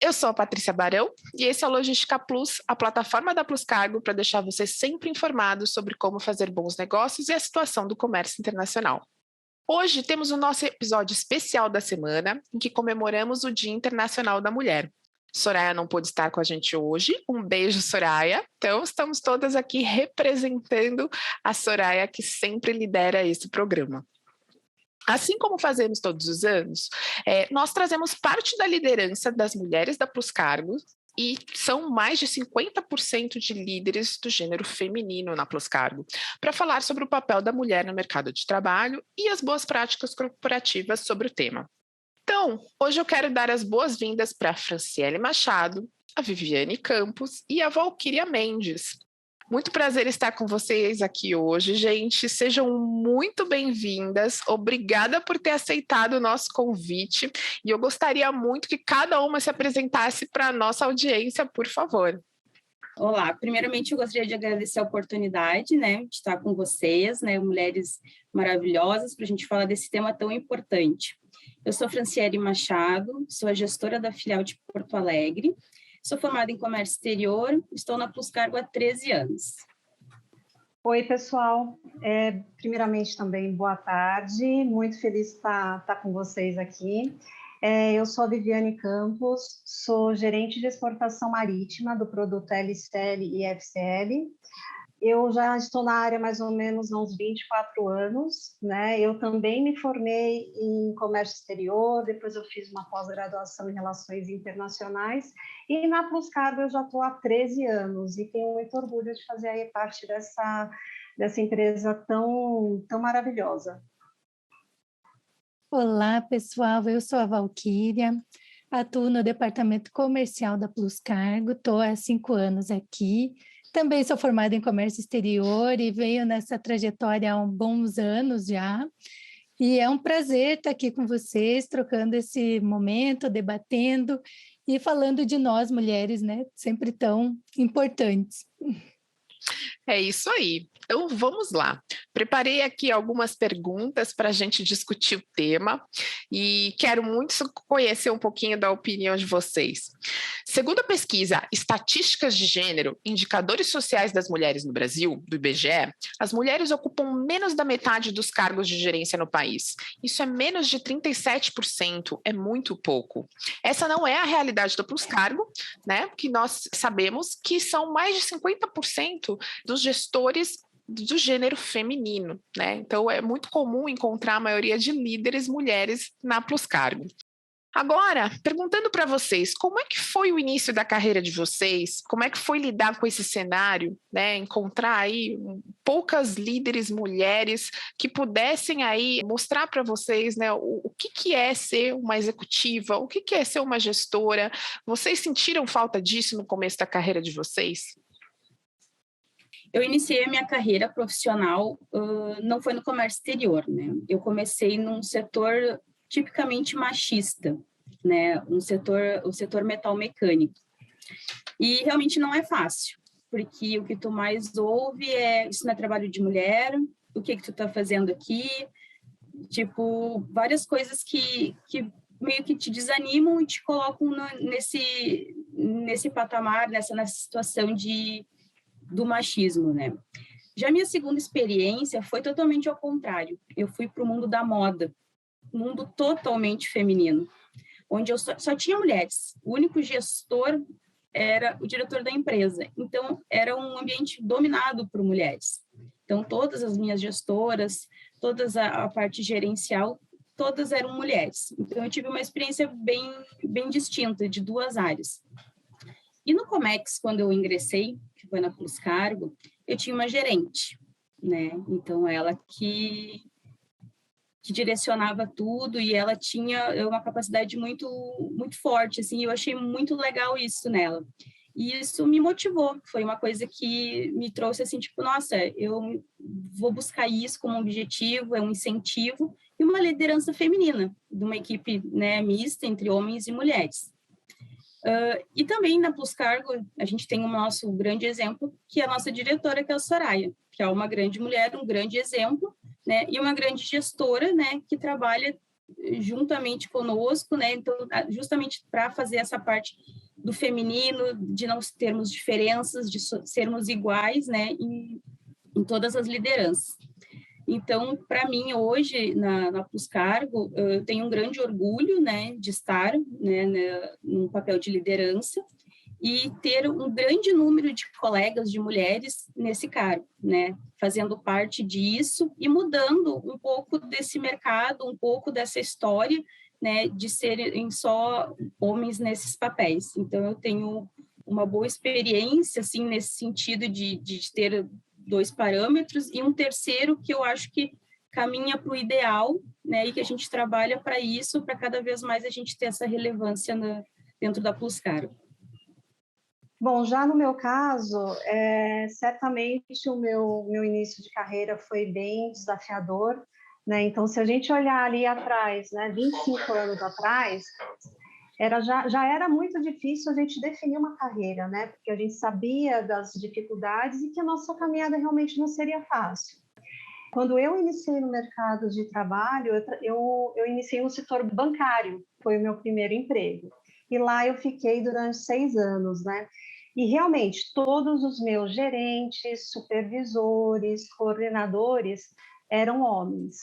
Eu sou a Patrícia Barão e esse é o Logística Plus, a plataforma da Plus Cargo para deixar você sempre informado sobre como fazer bons negócios e a situação do comércio internacional. Hoje temos o nosso episódio especial da semana, em que comemoramos o Dia Internacional da Mulher. Soraya não pôde estar com a gente hoje. Um beijo, Soraya. Então, estamos todas aqui representando a Soraya, que sempre lidera esse programa. Assim como fazemos todos os anos, nós trazemos parte da liderança das mulheres da Plus Cargo e são mais de 50% de líderes do gênero feminino na Plus Cargo, para falar sobre o papel da mulher no mercado de trabalho e as boas práticas corporativas sobre o tema. Então, hoje eu quero dar as boas-vindas para a Franciele Machado, a Viviane Campos e a Valquíria Mendes. Muito prazer estar com vocês aqui hoje, gente. Sejam muito bem-vindas. Obrigada por ter aceitado o nosso convite. E eu gostaria muito que cada uma se apresentasse para a nossa audiência, por favor. Olá, primeiramente eu gostaria de agradecer a oportunidade, de estar com vocês, mulheres maravilhosas, para a gente falar desse tema tão importante. Eu sou Franciele Machado, sou a gestora da filial de Porto Alegre. Sou formada em comércio exterior, estou na Plus Cargo há 13 anos. Oi, pessoal. Primeiramente também, boa tarde. Muito feliz de estar com vocês aqui. Eu sou a Viviane Campos, sou gerente de exportação marítima do produto LCL e FCL. Eu já estou na área mais ou menos há uns 24 anos, Eu também me formei em comércio exterior, depois eu fiz uma pós-graduação em relações internacionais e na Plus Cargo eu já estou há 13 anos e tenho muito orgulho de fazer aí parte dessa empresa tão maravilhosa. Olá, pessoal, eu sou a Valquíria, atuo no departamento comercial da Plus Cargo, estou há 5 anos aqui. Também sou formada em comércio exterior e venho nessa trajetória há bons anos já. E é um prazer estar aqui com vocês, trocando esse momento, debatendo e falando de nós, mulheres, sempre tão importantes. É isso aí. Então, vamos lá. Preparei aqui algumas perguntas para a gente discutir o tema e quero muito conhecer um pouquinho da opinião de vocês. Segundo a pesquisa Estatísticas de Gênero, Indicadores Sociais das Mulheres no Brasil, do IBGE, as mulheres ocupam menos da metade dos cargos de gerência no país. Isso é menos de 37%, é muito pouco. Essa não é a realidade do Plus Cargo, que nós sabemos que são mais de 50% dos gestores do gênero feminino, Então, é muito comum encontrar a maioria de líderes mulheres na Plus Cargo. Agora, perguntando para vocês, como é que foi o início da carreira de vocês? Como é que foi lidar com esse cenário, Encontrar aí poucas líderes mulheres que pudessem aí mostrar para vocês, o que é ser uma executiva, o que é ser uma gestora? Vocês sentiram falta disso no começo da carreira de vocês? Eu iniciei a minha carreira profissional, não foi no comércio exterior, Eu comecei num setor tipicamente machista, o setor metal mecânico. E realmente não é fácil, porque o que tu mais ouve é: isso não é trabalho de mulher, o que tu tá fazendo aqui? Tipo, várias coisas que meio que te desanimam e te colocam nesse patamar, nessa situação do machismo, Já minha segunda experiência foi totalmente ao contrário. Eu fui para o mundo da moda, mundo totalmente feminino, onde eu só tinha mulheres. O único gestor era o diretor da empresa. Então, era um ambiente dominado por mulheres. Então, todas as minhas gestoras, toda a parte gerencial, todas eram mulheres. Então, eu tive uma experiência bem distinta de duas áreas. E no Comex, quando eu ingressei, que foi na Plus Cargo, eu tinha uma gerente, Então, ela que direcionava tudo e ela tinha uma capacidade muito, muito forte, assim, eu achei muito legal isso nela. E isso me motivou, foi uma coisa que me trouxe, assim, tipo, nossa, eu vou buscar isso como objetivo, é um incentivo e uma liderança feminina, de uma equipe, mista entre homens e mulheres. E também na Plus Cargo, a gente tem o nosso grande exemplo, que é a nossa diretora, que é a Soraya, que é uma grande mulher, um grande exemplo, e uma grande gestora, que trabalha juntamente conosco, né? Então, justamente para fazer essa parte do feminino, de não termos diferenças, de sermos iguais, né? Em todas as lideranças. Então, para mim, hoje, na Plus Cargo, eu tenho um grande orgulho, né, de estar, né, num papel de liderança e ter um grande número de colegas, de mulheres, nesse cargo, né, fazendo parte disso e mudando um pouco desse mercado, um pouco dessa história, né, de serem só homens nesses papéis. Então, eu tenho uma boa experiência, assim, nesse sentido de ter 2 parâmetros, e um terceiro que eu acho que caminha para o ideal, né, e que a gente trabalha para isso, para cada vez mais a gente ter essa relevância dentro da Plus Cargo. Bom, já no meu caso, certamente o meu início de carreira foi bem desafiador, né? Então, se a gente olhar ali atrás, né, 25 anos atrás, já era muito difícil a gente definir uma carreira, né? Porque a gente sabia das dificuldades e que a nossa caminhada realmente não seria fácil. Quando eu iniciei no mercado de trabalho, eu iniciei no setor bancário, foi o meu primeiro emprego. E lá eu fiquei durante 6 anos, né? E realmente todos os meus gerentes, supervisores, coordenadores eram homens.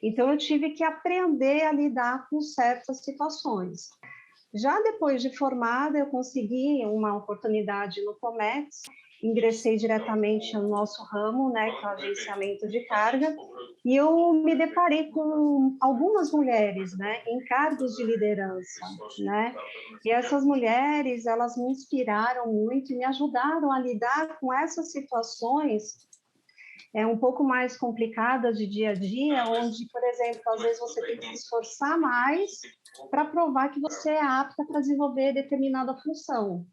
Então eu tive que aprender a lidar com certas situações. Já depois de formada, eu consegui uma oportunidade no Comex, ingressei diretamente no nosso ramo, né, que é o agenciamento de carga, e eu me deparei com algumas mulheres, né, em cargos de liderança, né, e essas mulheres, elas me inspiraram muito e me ajudaram a lidar com essas situações um pouco mais complicadas de dia a dia, onde, por exemplo, às vezes você tem que se esforçar mais para provar que você é apta para desenvolver determinada função.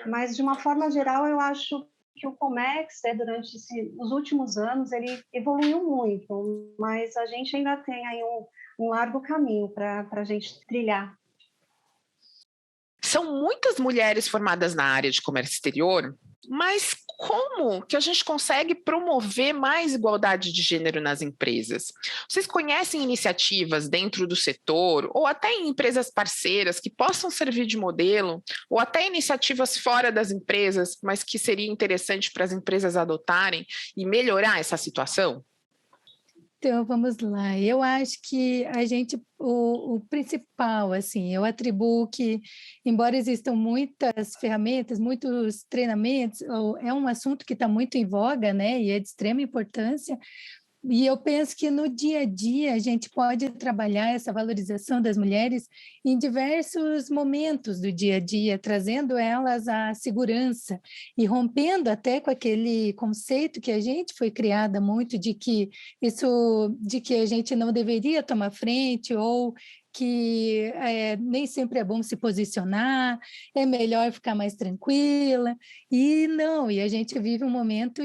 Mas, de uma forma geral, eu acho que o Comex, durante os últimos anos, ele evoluiu muito, mas a gente ainda tem aí um largo caminho para a gente trilhar. São muitas mulheres formadas na área de comércio exterior, mas como que a gente consegue promover mais igualdade de gênero nas empresas? Vocês conhecem iniciativas dentro do setor ou até em empresas parceiras que possam servir de modelo, ou até iniciativas fora das empresas, mas que seria interessante para as empresas adotarem e melhorar essa situação? Então, vamos lá. Eu acho que o principal, assim, eu atribuo que, embora existam muitas ferramentas, muitos treinamentos, é um assunto que está muito em voga, né, e é de extrema importância. E eu penso que no dia a dia a gente pode trabalhar essa valorização das mulheres em diversos momentos do dia a dia, trazendo elas à segurança e rompendo até com aquele conceito que a gente foi criada muito de que a gente não deveria tomar frente ou que nem sempre é bom se posicionar, é melhor ficar mais tranquila, e a gente vive um momento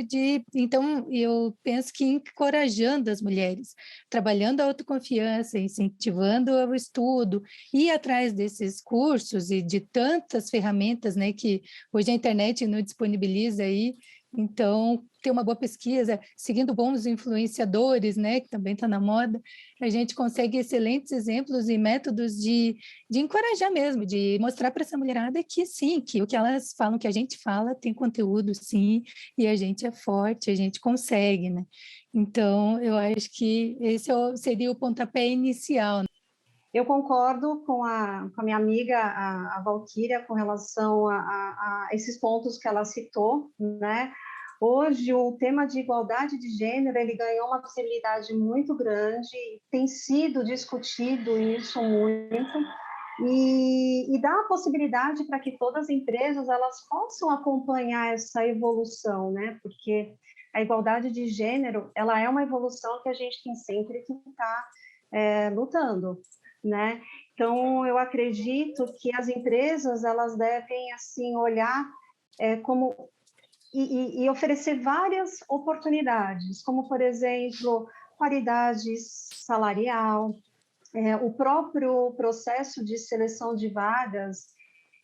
então eu penso que encorajando as mulheres, trabalhando a autoconfiança, incentivando o estudo, ir atrás desses cursos e de tantas ferramentas, né, que hoje a internet nos disponibiliza aí. Então, ter uma boa pesquisa, seguindo bons influenciadores, né, que também está na moda, a gente consegue excelentes exemplos e métodos de encorajar mesmo, de mostrar para essa mulherada que sim, que o que elas falam, que a gente fala, tem conteúdo sim, e a gente é forte, a gente consegue, né? Então, eu acho que esse seria o pontapé inicial. Eu concordo com a minha amiga, a Valquíria, com relação a esses pontos que ela citou, né? Hoje, o tema de igualdade de gênero, ele ganhou uma visibilidade muito grande, tem sido discutido isso muito, e dá a possibilidade para que todas as empresas elas possam acompanhar essa evolução, né? Porque a igualdade de gênero, ela é uma evolução que a gente tem sempre que estar lutando, né? Então, eu acredito que as empresas elas devem assim olhar como e oferecer várias oportunidades, como por exemplo paridade salarial, o próprio processo de seleção de vagas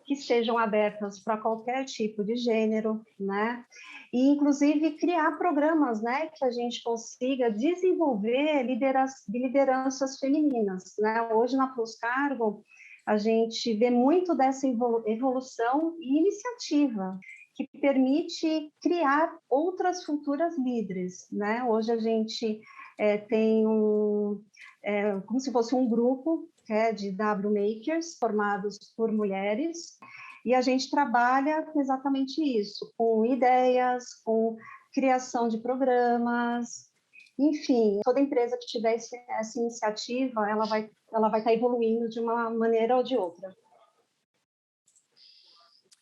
que sejam abertas para qualquer tipo de gênero, né? E, inclusive, criar programas, né, que a gente consiga desenvolver lideranças femininas, né? Hoje, na Plus Cargo, a gente vê muito dessa evolução e iniciativa, que permite criar outras futuras líderes, né? Hoje a gente tem como se fosse um grupo de W Makers, formados por mulheres, e a gente trabalha com exatamente isso, com ideias, com criação de programas, enfim, toda empresa que tiver essa iniciativa, ela vai estar evoluindo de uma maneira ou de outra.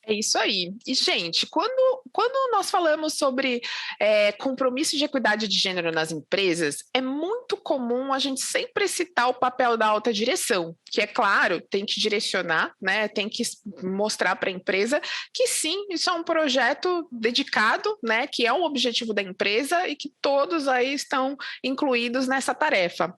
É isso aí. E, gente, quando nós falamos sobre compromisso de equidade de gênero nas empresas, é muito comum a gente sempre citar o papel da alta direção, que, é claro, tem que direcionar, né, tem que mostrar para a empresa que sim, isso é um projeto dedicado, né, que é um objetivo da empresa e que todos aí estão incluídos nessa tarefa.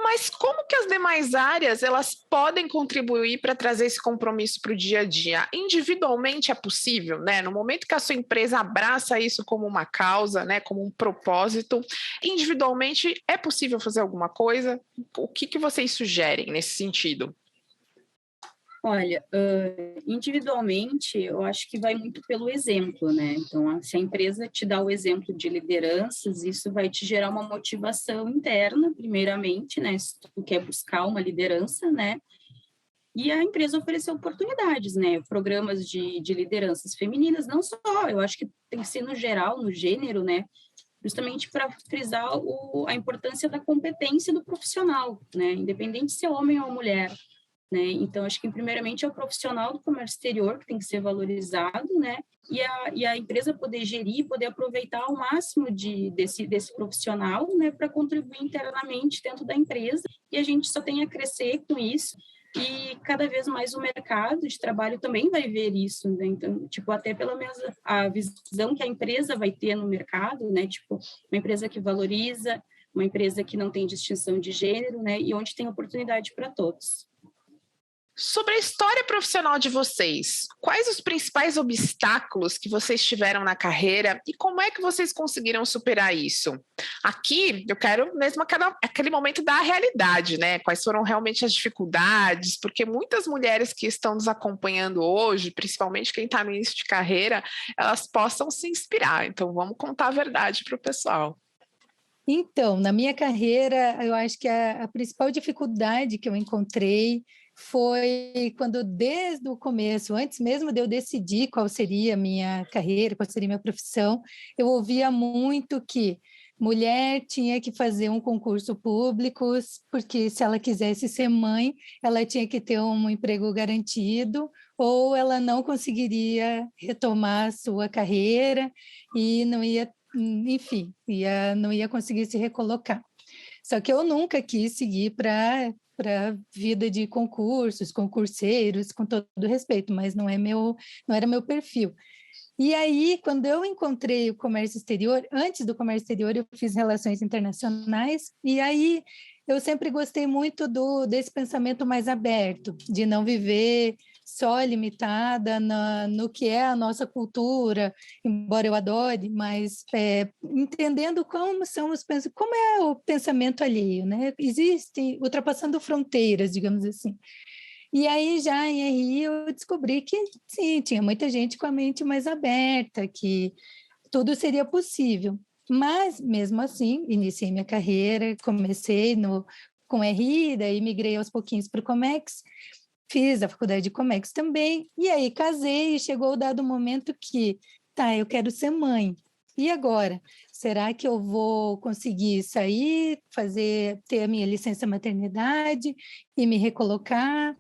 Mas como que as demais áreas elas podem contribuir para trazer esse compromisso para o dia a dia? Individualmente é possível, né? No momento que a sua empresa abraça isso como uma causa, né, como um propósito, individualmente é possível fazer alguma coisa? O que vocês sugerem nesse sentido? Olha, individualmente, eu acho que vai muito pelo exemplo, né? Então, se a empresa te dá o exemplo de lideranças, isso vai te gerar uma motivação interna, primeiramente, né? Se tu quer buscar uma liderança, né? E a empresa oferecer oportunidades, né? Programas de lideranças femininas, não só, eu acho que tem que ser no geral, no gênero, né? Justamente para frisar a importância da competência do profissional, né? Independente se é homem ou mulher. Né? Então, acho que, primeiramente, é o profissional do comércio exterior que tem que ser valorizado, né? E a empresa poder gerir, poder aproveitar ao máximo desse profissional, né? Para contribuir internamente dentro da empresa. E a gente só tem a crescer com isso. E cada vez mais o mercado de trabalho também vai ver isso, né? Então, tipo, até a visão que a empresa vai ter no mercado, né? Tipo, uma empresa que valoriza, uma empresa que não tem distinção de gênero, né? E onde tem oportunidade para todos. Sobre a história profissional de vocês, quais os principais obstáculos que vocês tiveram na carreira e como é que vocês conseguiram superar isso? Aqui, eu quero mesmo aquele momento da realidade, né? Quais foram realmente as dificuldades, porque muitas mulheres que estão nos acompanhando hoje, principalmente quem está no início de carreira, elas possam se inspirar. Então, vamos contar a verdade para o pessoal. Então, na minha carreira, eu acho que a principal dificuldade que eu encontrei foi quando, desde o começo, antes mesmo de eu decidir qual seria a minha carreira, qual seria a minha profissão, eu ouvia muito que mulher tinha que fazer um concurso público, porque se ela quisesse ser mãe, ela tinha que ter um emprego garantido, ou ela não conseguiria retomar a sua carreira e não ia, enfim, não ia conseguir se recolocar. Só que eu nunca quis seguir para vida de concursos, concurseiros, com todo respeito, mas não era meu perfil. E aí, quando eu encontrei o comércio exterior, antes do comércio exterior, eu fiz relações internacionais, e aí eu sempre gostei muito desse pensamento mais aberto, de não viver só limitada no que é a nossa cultura, embora eu adore, mas entendendo como é o pensamento alheio, né? Existe, ultrapassando fronteiras, digamos assim. E aí, já em RI, eu descobri que, sim, tinha muita gente com a mente mais aberta, que tudo seria possível. Mas, mesmo assim, iniciei minha carreira, comecei com RI, daí migrei aos pouquinhos para o Comex, fiz a faculdade de Comex também, e aí casei e chegou o dado momento que, tá, eu quero ser mãe. E agora? Será que eu vou conseguir sair, ter a minha licença maternidade e me recolocar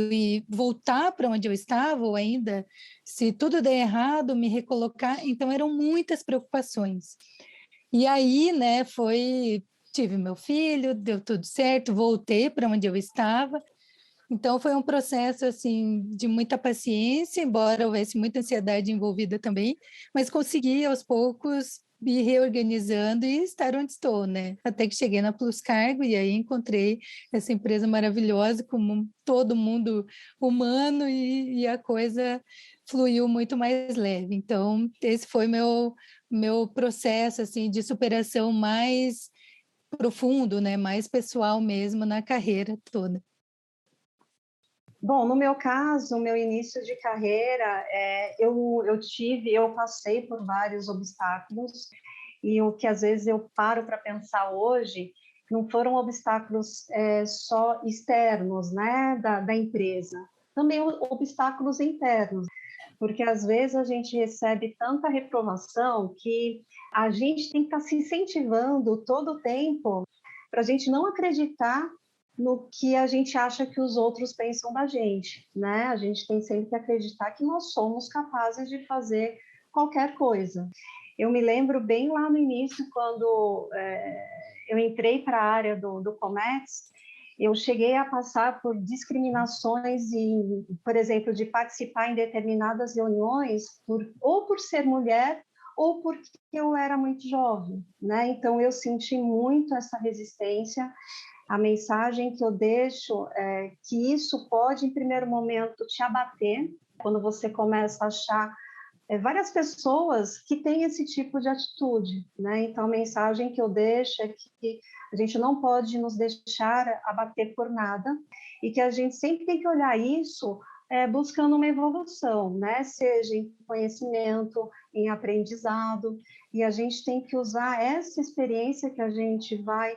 e voltar para onde eu estava, ou ainda, se tudo der errado, me recolocar? Então, eram muitas preocupações. E aí, né, tive meu filho, deu tudo certo, voltei para onde eu estava. Então, foi um processo, assim, de muita paciência, embora houvesse muita ansiedade envolvida também, mas consegui, aos poucos, me reorganizando e estar onde estou, né? Até que cheguei na Plus Cargo e aí encontrei essa empresa maravilhosa, com todo mundo humano e a coisa fluiu muito mais leve. Então, esse foi meu processo assim de superação mais profundo, né? Mais pessoal mesmo na carreira toda. Bom, no meu caso, o meu início de carreira, eu passei por vários obstáculos, e o que às vezes eu paro para pensar hoje, não foram obstáculos só externos, né, da empresa, também obstáculos internos, porque às vezes a gente recebe tanta reprovação que a gente tem que estar se incentivando todo o tempo para a gente não acreditar no que a gente acha que os outros pensam da gente, né? A gente tem sempre que acreditar que nós somos capazes de fazer qualquer coisa. Eu me lembro bem lá no início, quando eu entrei para a área do Comex, eu cheguei a passar por discriminações, por exemplo, de participar em determinadas reuniões, ou por ser mulher, ou porque eu era muito jovem, né? Então, eu senti muito essa resistência. A mensagem que eu deixo é que isso pode, em primeiro momento, te abater, quando você começa a achar várias pessoas que têm esse tipo de atitude, né? Então, a mensagem que eu deixo é que a gente não pode nos deixar abater por nada e que a gente sempre tem que olhar isso buscando uma evolução, né? Seja em conhecimento, em aprendizado, e a gente tem que usar essa experiência que a gente vai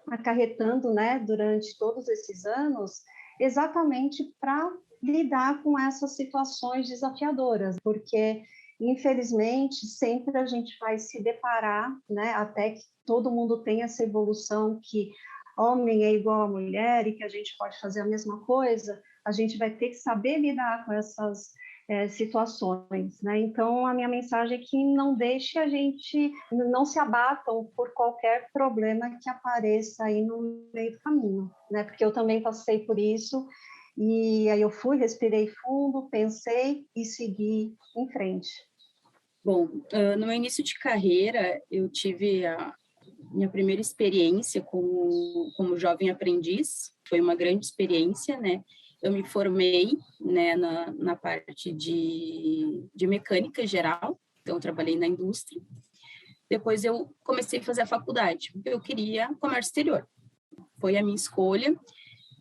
acarretando, né, durante todos esses anos, exatamente para lidar com essas situações desafiadoras, porque, infelizmente, sempre a gente vai se deparar, né, até que todo mundo tenha essa evolução que homem é igual a mulher e que a gente pode fazer a mesma coisa, a gente vai ter que saber lidar com essas situações, né? Então, a minha mensagem é que não deixe a gente, não se abatam por qualquer problema que apareça aí no meio do caminho, né? Porque eu também passei por isso, e aí eu fui, respirei fundo, pensei e segui em frente. Bom, no meu início de carreira, eu tive a minha primeira experiência como jovem aprendiz, foi uma grande experiência, né? Eu me formei, né, na parte de mecânica geral, então eu trabalhei na indústria. Depois eu comecei a fazer a faculdade, porque eu queria comércio exterior. Foi a minha escolha.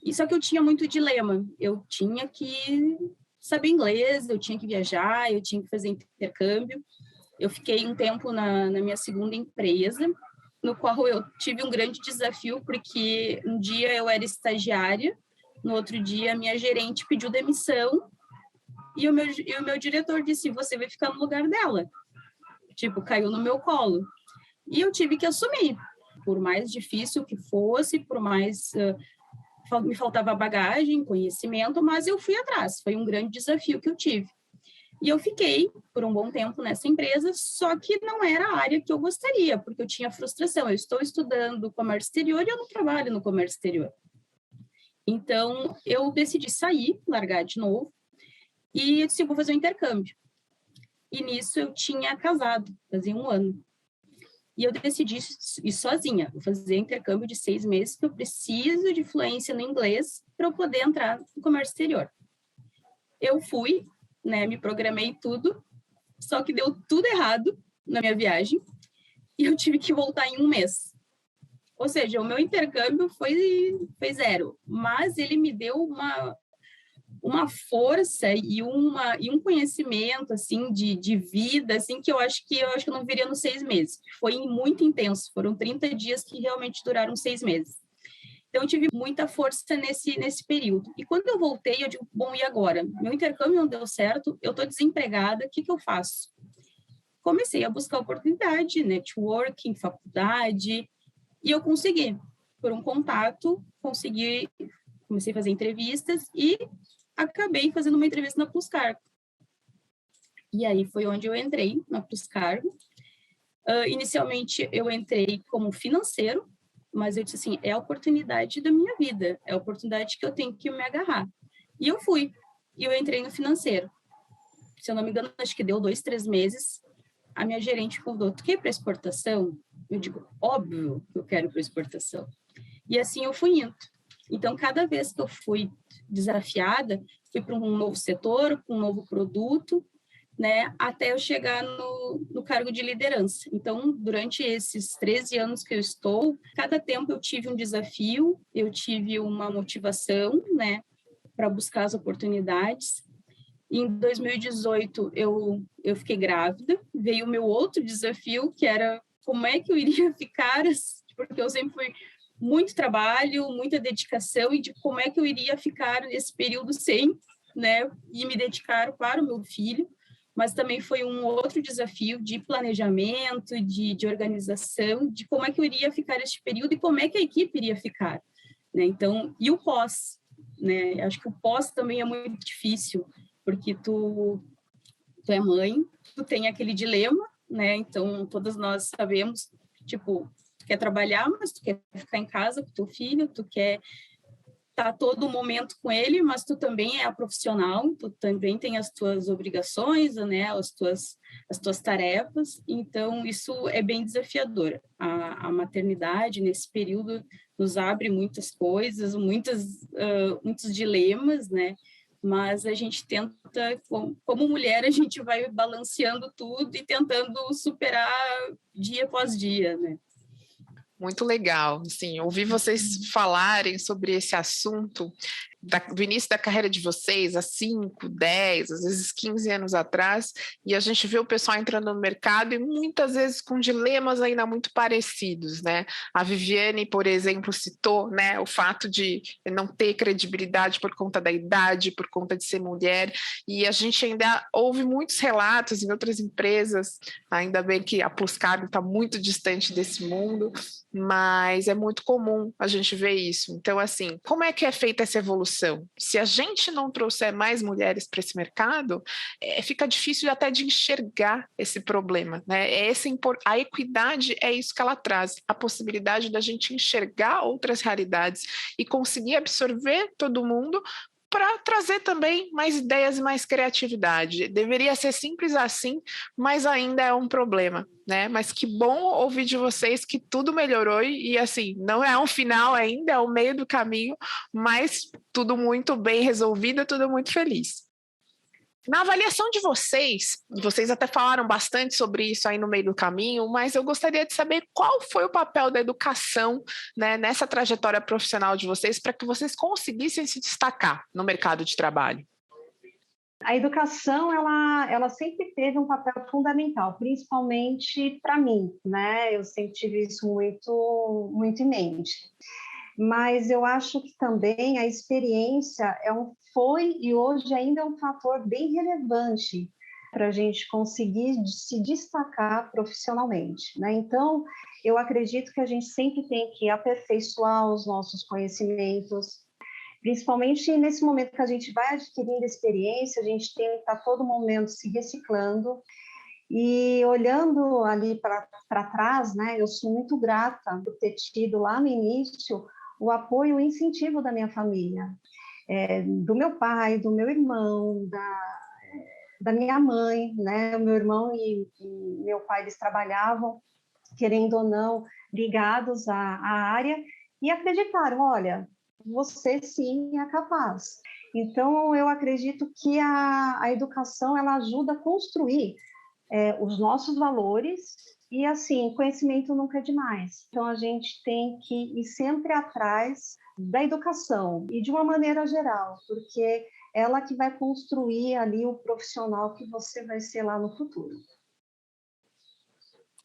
E só que eu tinha muito dilema. Eu tinha que saber inglês, eu tinha que viajar, eu tinha que fazer intercâmbio. Eu fiquei um tempo na minha segunda empresa, no qual eu tive um grande desafio, porque um dia eu era estagiária, no outro dia minha gerente pediu demissão e o meu diretor disse, você vai ficar no lugar dela. Tipo, caiu no meu colo. E eu tive que assumir, por mais difícil que fosse, por mais me faltava bagagem, conhecimento, mas eu fui atrás. Foi um grande desafio que eu tive. E eu fiquei por um bom tempo nessa empresa, só que não era a área que eu gostaria, porque eu tinha frustração. Eu estou estudando comércio exterior e eu não trabalho no comércio exterior. Então, eu decidi sair, largar de novo, e eu disse, eu vou fazer um intercâmbio. E nisso eu tinha casado, fazia 1 ano. E eu decidi ir sozinha, vou fazer intercâmbio de 6 meses, que eu preciso de fluência no inglês para eu poder entrar no comércio exterior. Eu fui, né, me programei tudo, só que deu tudo errado na minha viagem e eu tive que voltar em 1 mês. Ou seja, o meu intercâmbio foi 0, mas ele me deu uma força e um conhecimento assim de vida assim que eu acho que eu não viria nos 6 meses. Foi muito intenso, foram 30 dias que realmente duraram 6 meses. Então, eu tive muita força nesse período. E quando eu voltei, eu digo, bom, e agora? Meu intercâmbio não deu certo, eu estou desempregada, o que eu faço? Comecei a buscar oportunidade, networking, faculdade, e eu consegui. Por um contato, comecei a fazer entrevistas e acabei fazendo uma entrevista na Plus Cargo. E aí foi onde eu entrei na Plus Cargo. Inicialmente, eu entrei como financeiro, mas eu disse assim, é a oportunidade da minha vida, é a oportunidade que eu tenho que me agarrar. E eu fui, e eu entrei no financeiro. Se eu não me engano, acho que deu 2, 3 meses, a minha gerente convidou, tu quer ir para exportação? Eu digo, óbvio que eu quero ir para exportação. E assim eu fui indo. Então, cada vez que eu fui desafiada, fui para um novo setor, um novo produto, né, até eu chegar no cargo de liderança. Então, durante esses 13 anos que eu estou, cada tempo eu tive um desafio, eu tive uma motivação, né, para buscar as oportunidades. Em 2018, eu fiquei grávida, veio o meu outro desafio, que era como é que eu iria ficar, porque eu sempre fui muito trabalho, muita dedicação, e de como é que eu iria ficar nesse período sem, né, e me dedicar para o meu filho. Mas também foi um outro desafio de planejamento, de organização, de como é que eu iria ficar este período e como é que a equipe iria ficar, né? Então, e o pós, né? Acho que o pós também é muito difícil, porque tu é mãe, tu tem aquele dilema, né? Então, todas nós sabemos, tipo, tu quer trabalhar, mas tu quer ficar em casa com teu filho, tu quer estar todo momento com ele, mas tu também é a profissional, tu também tem as tuas obrigações, né, as tuas tarefas, então isso é bem desafiador. A maternidade, nesse período, nos abre muitas coisas, muitos dilemas, né, mas a gente tenta, como mulher, a gente vai balanceando tudo e tentando superar dia após dia, né. Muito legal, assim, ouvir vocês falarem sobre esse assunto do início da carreira de vocês, há 5, 10, às vezes 15 anos atrás, e a gente vê o pessoal entrando no mercado e muitas vezes com dilemas ainda muito parecidos, né? A Viviane, por exemplo, citou, né, o fato de não ter credibilidade por conta da idade, por conta de ser mulher, e a gente ainda ouve muitos relatos em outras empresas, ainda bem que a Plus Cargo está muito distante desse mundo, mas é muito comum a gente ver isso. Então, assim, como é que é feita essa evolução? Se a gente não trouxer mais mulheres para esse mercado, fica difícil até de enxergar esse problema, né? A equidade é isso que ela traz, a possibilidade da gente enxergar outras realidades e conseguir absorver todo mundo para trazer também mais ideias e mais criatividade. Deveria ser simples assim, mas ainda é um problema, né? Mas que bom ouvir de vocês que tudo melhorou e assim, não é um final ainda, é o meio do caminho, mas tudo muito bem resolvido, tudo muito feliz. Na avaliação de vocês até falaram bastante sobre isso aí no meio do caminho, mas eu gostaria de saber qual foi o papel da educação, né, nessa trajetória profissional de vocês para que vocês conseguissem se destacar no mercado de trabalho. A educação, ela sempre teve um papel fundamental, principalmente para mim, né? Eu sempre tive isso muito, muito em mente. Mas eu acho que também a experiência foi e hoje ainda é um fator bem relevante para a gente conseguir se destacar profissionalmente, né? Então, eu acredito que a gente sempre tem que aperfeiçoar os nossos conhecimentos, principalmente nesse momento que a gente vai adquirindo experiência, a gente tem que estar todo momento se reciclando. E olhando ali para trás, né, eu sou muito grata por ter tido lá no início o apoio e o incentivo da minha família, do meu pai, do meu irmão, da minha mãe, né? O meu irmão e meu pai, eles trabalhavam, querendo ou não, ligados à área e acreditaram, olha, você sim é capaz. Então, eu acredito que a educação, ela ajuda a construir os nossos valores e, assim, conhecimento nunca é demais. Então, a gente tem que ir sempre atrás da educação e de uma maneira geral, porque ela que vai construir ali o profissional que você vai ser lá no futuro.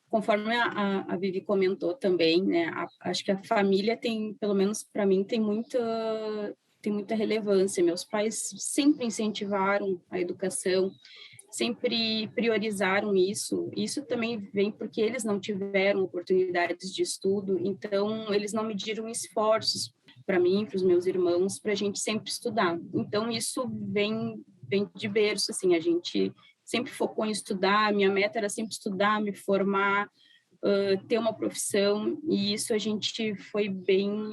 Conforme a Vivi comentou também, né, acho que a família tem, pelo menos para mim, tem muita relevância. Meus pais sempre incentivaram a educação, sempre priorizaram isso. Isso também vem porque eles não tiveram oportunidades de estudo, então eles não mediram esforços para mim, para os meus irmãos, para a gente sempre estudar. Então isso vem de berço, assim, a gente sempre focou em estudar, minha meta era sempre estudar, me formar, ter uma profissão, e isso a gente foi bem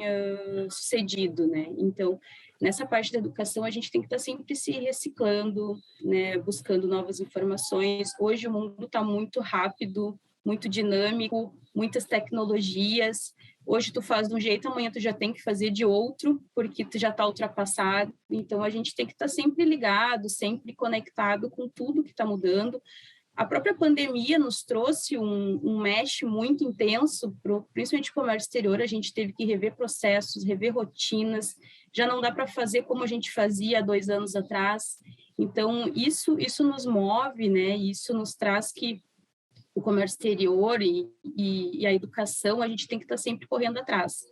sucedido, né? Então, nessa parte da educação, a gente tem que estar sempre se reciclando, né? Buscando novas informações. Hoje o mundo está muito rápido, muito dinâmico, muitas tecnologias. Hoje tu faz de um jeito, amanhã tu já tem que fazer de outro, porque tu já está ultrapassado. Então, a gente tem que estar sempre ligado, sempre conectado com tudo que está mudando. A própria pandemia nos trouxe um mesh muito intenso, principalmente no comércio exterior. A gente teve que rever processos, rever rotinas. Já não dá para fazer como a gente fazia há 2 anos atrás. Então, isso nos move, né? Isso nos traz que o comércio exterior e a educação, a gente tem que estar sempre correndo atrás,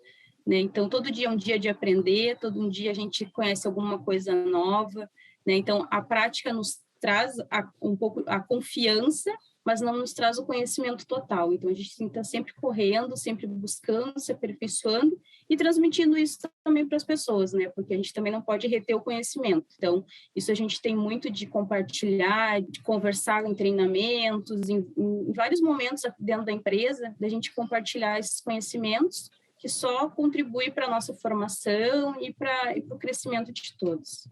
né? Então, todo dia é um dia de aprender, todo dia a gente conhece alguma coisa nova, né? Então, a prática nos traz um pouco a confiança, mas não nos traz o conhecimento total. Então, a gente tem que estar sempre correndo, sempre buscando, se aperfeiçoando e transmitindo isso também para as pessoas, né? Porque a gente também não pode reter o conhecimento. Então, isso a gente tem muito de compartilhar, de conversar em treinamentos, em vários momentos dentro da empresa, da gente compartilhar esses conhecimentos que só contribuem para a nossa formação e para o crescimento de todos.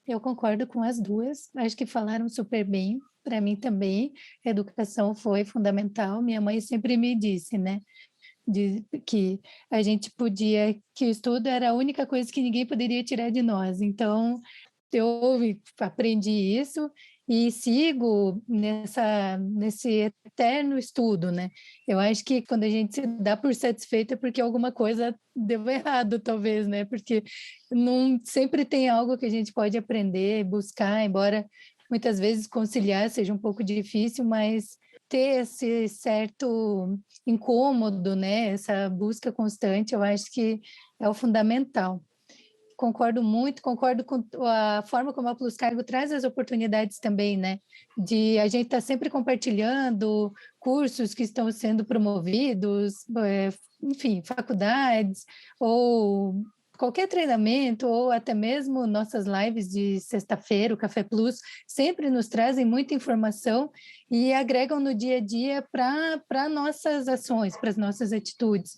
Eu concordo com as duas, acho que falaram super bem. Para mim também, a educação foi fundamental. Minha mãe sempre me disse, né, que a gente podia, que o estudo era a única coisa que ninguém poderia tirar de nós. Então, eu aprendi isso e sigo nesse eterno estudo, né? Eu acho que quando a gente se dá por satisfeita é porque alguma coisa deu errado, talvez, né? Porque não sempre tem algo que a gente pode aprender, buscar, embora muitas vezes conciliar seja um pouco difícil, mas ter esse certo incômodo, né? Essa busca constante, eu acho que é o fundamental. Concordo muito, concordo com a forma como a Plus Cargo traz as oportunidades também, né? De a gente estar sempre compartilhando cursos que estão sendo promovidos, enfim, faculdades, ou qualquer treinamento, ou até mesmo nossas lives de sexta-feira, o Café Plus, sempre nos trazem muita informação e agregam no dia a dia para nossas ações, para as nossas atitudes.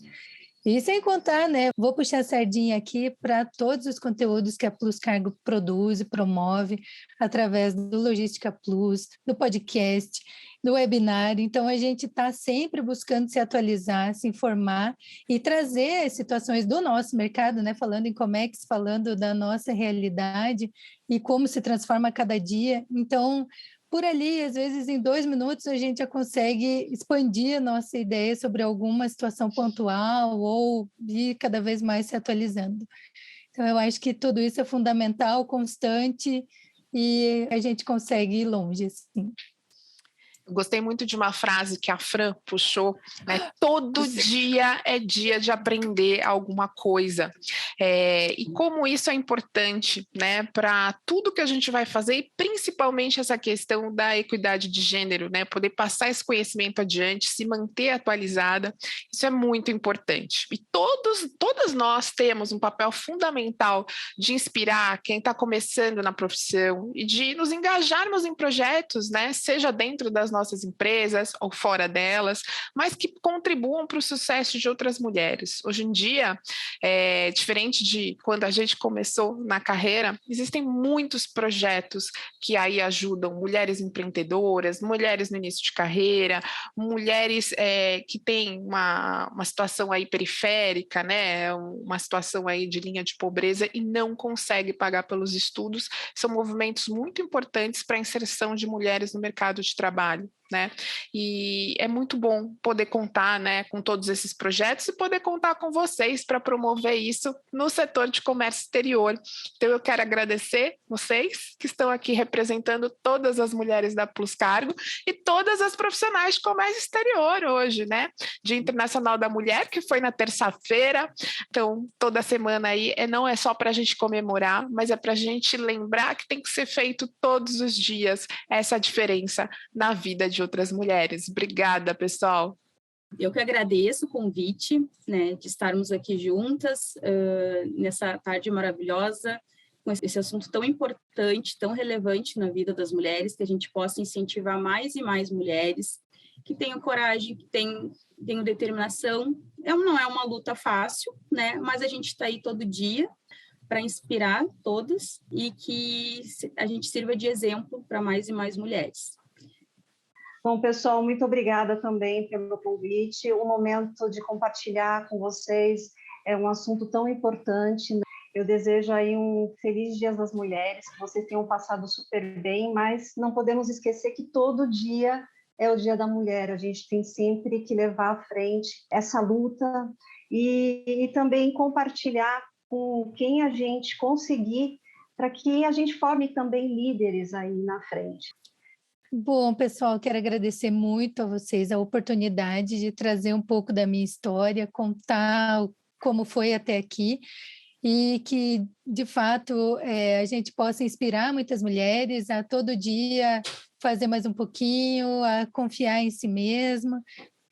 E sem contar, né, vou puxar a sardinha aqui para todos os conteúdos que a Plus Cargo produz e promove através do Logística Plus, do podcast, do webinar. Então, a gente está sempre buscando se atualizar, se informar e trazer situações do nosso mercado, né, falando em Comex, falando da nossa realidade e como se transforma a cada dia. Então, por ali, às vezes, em 2 minutos, a gente já consegue expandir a nossa ideia sobre alguma situação pontual ou ir cada vez mais se atualizando. Então, eu acho que tudo isso é fundamental, constante, e a gente consegue ir longe, assim. Gostei muito de uma frase que a Fran puxou, né? Todo dia é dia de aprender alguma coisa. E como isso é importante, né, para tudo que a gente vai fazer, e principalmente essa questão da equidade de gênero, né? Poder passar esse conhecimento adiante, se manter atualizada, isso é muito importante. E todas nós temos um papel fundamental de inspirar quem está começando na profissão e de nos engajarmos em projetos, né? Seja dentro das nossas empresas ou fora delas, mas que contribuam para o sucesso de outras mulheres. Hoje em dia, diferente de quando a gente começou na carreira, existem muitos projetos que aí ajudam mulheres empreendedoras, mulheres no início de carreira, mulheres que têm uma situação aí periférica, né? Uma situação aí de linha de pobreza e não consegue pagar pelos estudos. São movimentos muito importantes para a inserção de mulheres no mercado de trabalho, né? E é muito bom poder contar, né, com todos esses projetos e poder contar com vocês para promover isso no setor de comércio exterior. Então eu quero agradecer vocês que estão aqui representando todas as mulheres da Plus Cargo e todas as profissionais de comércio exterior hoje, né? Dia Internacional da Mulher, que foi na terça-feira. Então toda semana aí não é só para a gente comemorar, mas é para a gente lembrar que tem que ser feito todos os dias essa diferença na vida de outras mulheres. Obrigada, pessoal. Eu que agradeço o convite, né, de estarmos aqui juntas nessa tarde maravilhosa, com esse assunto tão importante, tão relevante na vida das mulheres, que a gente possa incentivar mais e mais mulheres que tenham coragem, que tenham determinação. Não é uma luta fácil, né? Mas a gente está aí todo dia para inspirar todas e que a gente sirva de exemplo para mais e mais mulheres. Bom, pessoal, muito obrigada também pelo convite. O momento de compartilhar com vocês é um assunto tão importante. Eu desejo aí um feliz Dia das Mulheres, que vocês tenham passado super bem, mas não podemos esquecer que todo dia é o Dia da Mulher. A gente tem sempre que levar à frente essa luta e também compartilhar com quem a gente conseguir, para que a gente forme também líderes aí na frente. Bom, pessoal, quero agradecer muito a vocês a oportunidade de trazer um pouco da minha história, contar como foi até aqui e que, de fato, a gente possa inspirar muitas mulheres a todo dia fazer mais um pouquinho, a confiar em si mesma,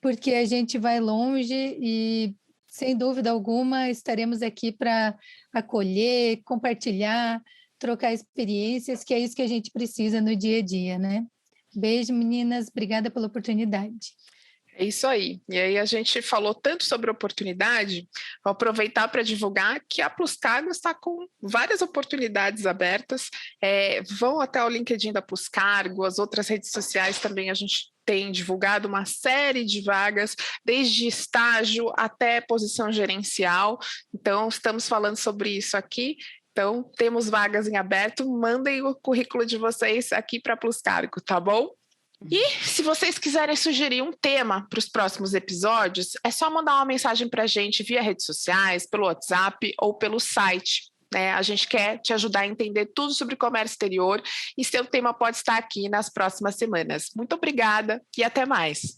porque a gente vai longe e, sem dúvida alguma, estaremos aqui para acolher, compartilhar, trocar experiências, que é isso que a gente precisa no dia a dia, né? Beijo, meninas. Obrigada pela oportunidade. É isso aí. E aí a gente falou tanto sobre oportunidade, vou aproveitar para divulgar que a Plus Cargo está com várias oportunidades abertas. Vão até o LinkedIn da Plus Cargo, as outras redes sociais também a gente tem divulgado uma série de vagas, desde estágio até posição gerencial. Então, estamos falando sobre isso aqui. Então, temos vagas em aberto, mandem o currículo de vocês aqui para a Plus Cargo, tá bom? E se vocês quiserem sugerir um tema para os próximos episódios, é só mandar uma mensagem para a gente via redes sociais, pelo WhatsApp ou pelo site. Né? A gente quer te ajudar a entender tudo sobre comércio exterior e seu tema pode estar aqui nas próximas semanas. Muito obrigada e até mais!